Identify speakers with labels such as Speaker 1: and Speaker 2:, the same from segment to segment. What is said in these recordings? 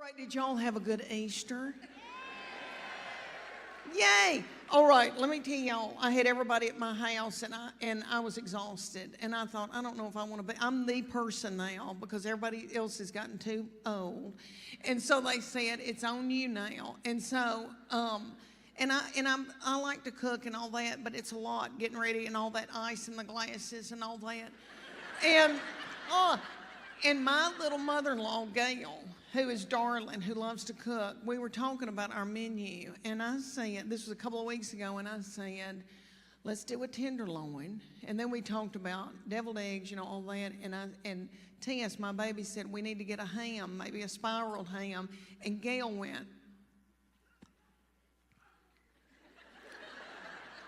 Speaker 1: right, did y'all have a good Easter? Yay! All right, let me tell y'all, I had everybody at my house and I was exhausted. And I thought, I don't know if I want to be, I'm the person now because everybody else has gotten too old. And so they said, it's on you now. And so, I like to cook and all that, but it's a lot getting ready and all that ice in the glasses and all that. And my little mother-in-law, Gail, who is darling, who loves to cook, we were talking about our menu. And I said, this was a couple of weeks ago, and I said, let's do a tenderloin. And then we talked about deviled eggs, you know, all that. And Tess, my baby, said, we need to get a ham, maybe a spiraled ham. And Gail went.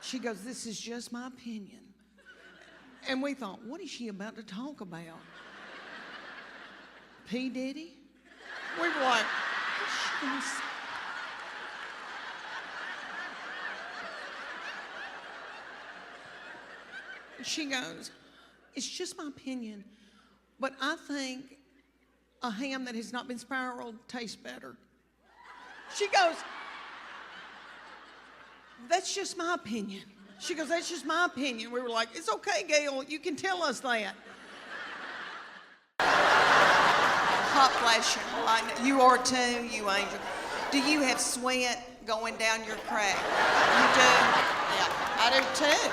Speaker 1: She goes, this is just my opinion. And we thought, what is she about to talk about? P. Diddy? We were like, what's she gonna say? She goes, it's just my opinion, but I think a ham that has not been spiraled tastes better. She goes, that's just my opinion. She goes, that's just my opinion. We were like, it's okay, Gail, you can tell us that. Hot flashing light. You are too, you angel. Do you have sweat going down your crack? You do? Yeah, I do too.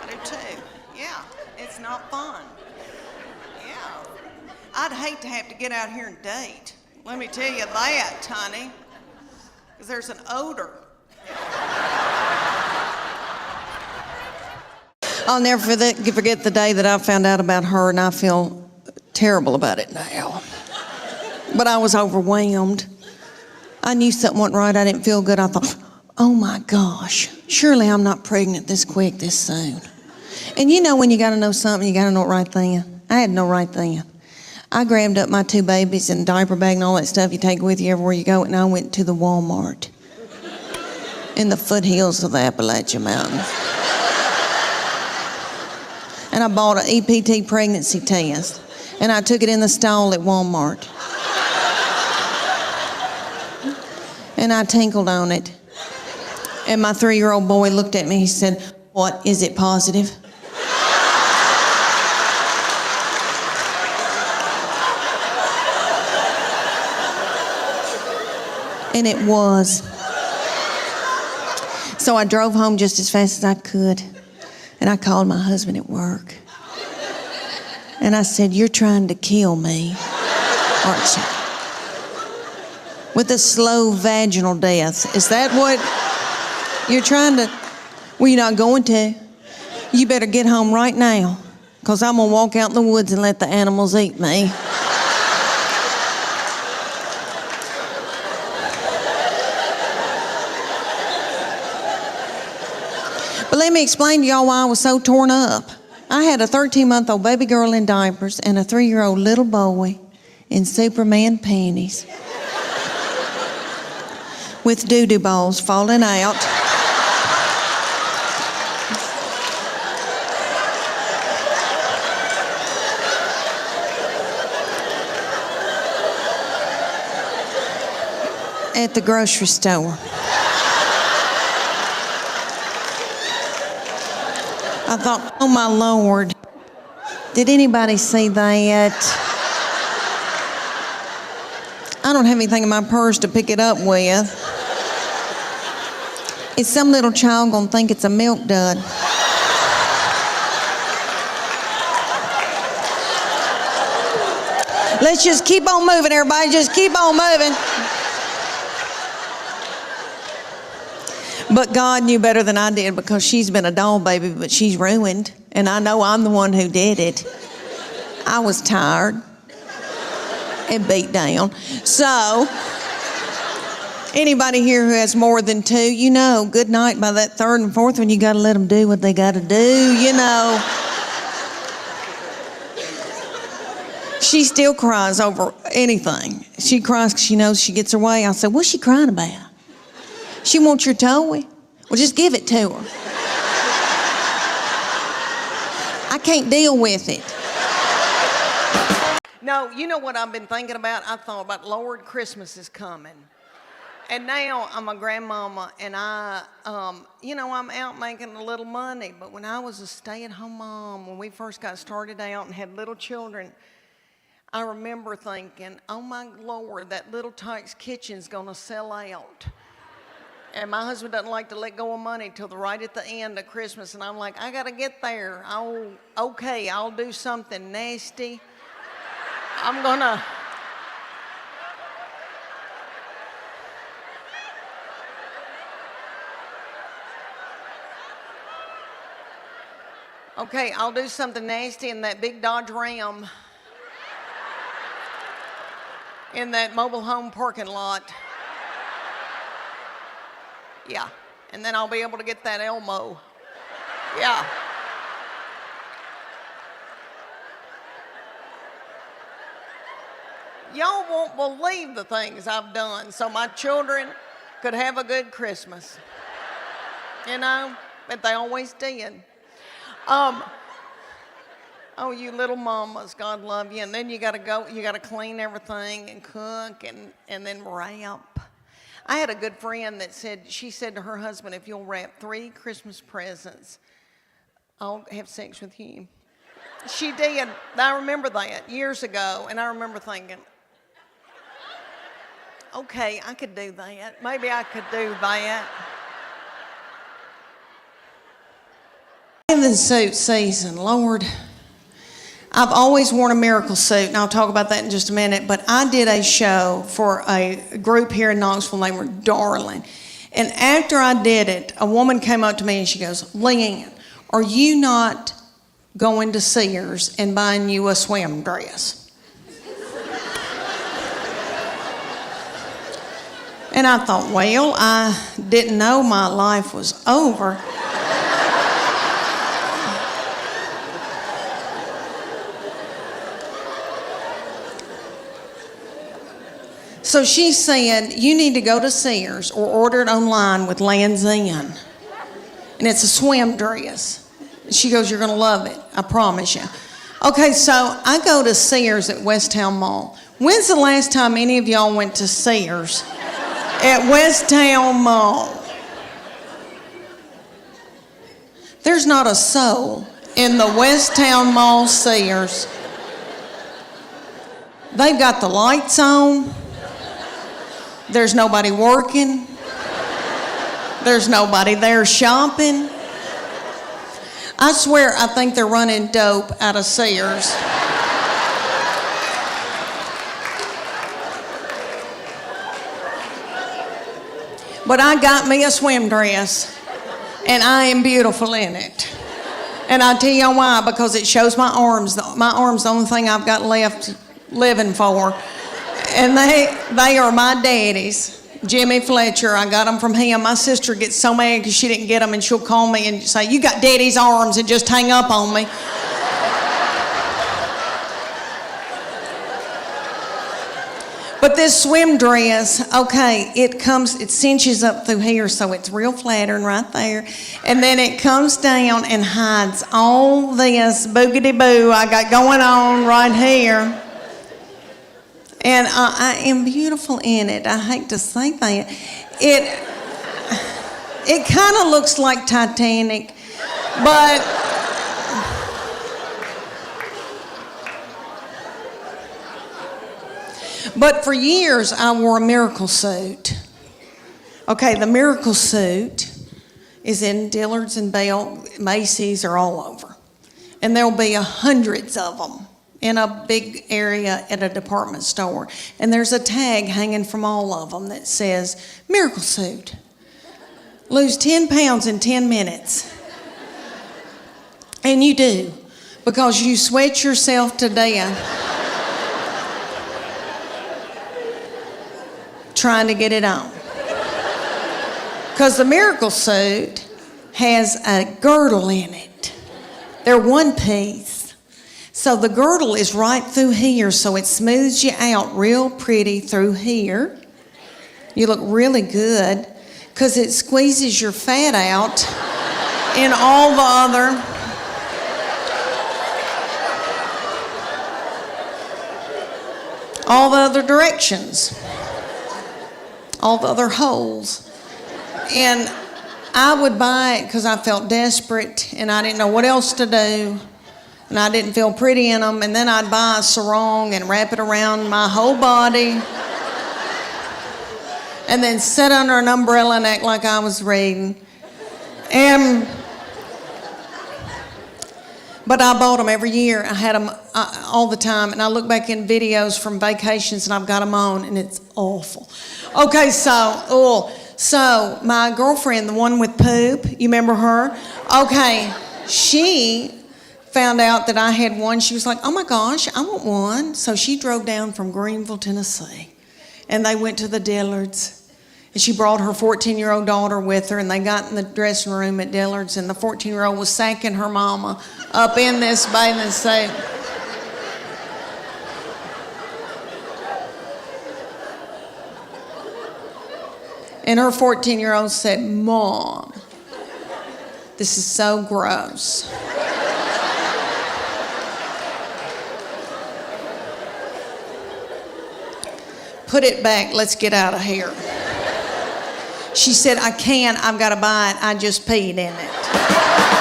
Speaker 1: I do too. Yeah, it's not fun. Yeah. I'd hate to have to get out here and date. Let me tell you that, honey. Because there's an odor. I'll never forget the day that I found out about her, and I feel terrible about it now. But I was overwhelmed. I knew something wasn't right. I didn't feel good. I thought, oh my gosh, surely I'm not pregnant this quick, this soon. And you know when you got to know something, you got to know it right then. I had to know right then. I grabbed up my two babies and diaper bag and all that stuff you take with you everywhere you go, and I went to the Walmart in the foothills of the Appalachian Mountains. And I bought an EPT pregnancy test, and I took it in the stall at Walmart. And I tinkled on it. And my 3-year-old boy looked at me, he said, what, is it positive? And it was. So I drove home just as fast as I could. And I called my husband at work. And I said, you're trying to kill me, aren't you? With a slow vaginal death. Is that what you're trying to? Well, you're not going to. You better get home right now, because I'm going to walk out in the woods and let the animals eat me. But let me explain to y'all why I was so torn up. I had a 13-month-old baby girl in diapers and a 3-year-old little boy in Superman panties with doo-doo balls falling out. At the grocery store. I thought, oh my Lord, did anybody see that? I don't have anything in my purse to pick it up with. Is some little child gonna think it's a milk dud? Let's just keep on moving, everybody, just keep on moving. But God knew better than I did, because she's been a doll baby, but she's ruined. And I know I'm the one who did it. I was tired and beat down. So, anybody here who has more than 2, you know, good night by that 3rd and 4th one, you got to let them do what they got to do, you know. She still cries over anything. She cries because she knows she gets her way. I said, what's she crying about? She wants your toy. Well, just give it to her. I can't deal with it. No, you know what I've been thinking about? I thought about, Lord, Christmas is coming. And now I'm a grandmama, and I'm out making a little money. But when I was a stay-at-home mom, when we first got started out and had little children, I remember thinking, oh my Lord, that little Tyke's kitchen's gonna sell out. And my husband doesn't like to let go of money till right at the end of Christmas. And I'm like, I gotta get there. Oh, okay, I'll do something nasty. I'm gonna... Okay, I'll do something nasty in that big Dodge Ram in that mobile home parking lot. Yeah, and then I'll be able to get that Elmo. Yeah. Y'all won't believe the things I've done so my children could have a good Christmas. You know, but they always did. Oh, you little mamas, God love you. And then you gotta clean everything and cook and then wrap. I had a good friend that she said to her husband, if you'll wrap 3 Christmas presents, I'll have sex with you. She did. I remember that years ago, and I remember thinking, okay, I could do that. Maybe I could do that. In the suit season, Lord, I've always worn a miracle suit, and I'll talk about that in just a minute, but I did a show for a group here in Knoxville. They were darling. And after I did it, a woman came up to me and she goes, Leanne, are you not going to Sears and buying you a swim dress? And I thought, well, I didn't know my life was over. So she said, you need to go to Sears or order it online with Land's End. And it's a swim dress. She goes, you're going to love it. I promise you. Okay, so I go to Sears at Westtown Mall. When's the last time any of y'all went to Sears at Westtown Mall? There's not a soul in the Westtown Mall Sears. They've got the lights on. There's nobody working. There's nobody there shopping. I swear I think they're running dope out of Sears. But I got me a swim dress, and I am beautiful in it. And I tell you why, because it shows my arms. My arms the only thing I've got left living for. And they are my daddy's. Jimmy Fletcher, I got them from him. My sister gets so mad because she didn't get them, and she'll call me and say, you got daddy's arms, and just hang up on me. But this swim dress, okay, it cinches up through here, so it's real flattering right there. And then it comes down and hides all this boogity-boo I got going on right here. And I am beautiful in it. I hate to say that. It kind of looks like Titanic, but for years I wore a miracle suit. Okay, the miracle suit is in Dillard's and Bell, Macy's, or all over. And there'll be hundreds of them in a big area at a department store. And there's a tag hanging from all of them that says, miracle suit. Lose 10 pounds in 10 minutes. And you do, because you sweat yourself to death trying to get it on. Because the miracle suit has a girdle in it. They're one piece. So the girdle is right through here, so it smooths you out real pretty through here. You look really good because it squeezes your fat out in all the other. all the other directions, all the other holes. And I would buy it because I felt desperate and I didn't know what else to do. And I didn't feel pretty in them. And then I'd buy a sarong and wrap it around my whole body. And then sit under an umbrella and act like I was reading. But I bought them every year. I had them all the time. And I look back in videos from vacations and I've got them on and it's awful. Okay, so my girlfriend, the one with poop, you remember her? Okay, she found out that I had one. She was like, oh my gosh, I want one. So she drove down from Greenville, Tennessee. And they went to the Dillards. And she brought her 14-year-old daughter with her, and they got in the dressing room at Dillard's, and the 14-year-old was sacking her mama up in this bathing suit. And her 14-year-old said, Mom, this is so gross. Put it back, let's get out of here. She said, I can't, I've got to buy it, I just peed in it.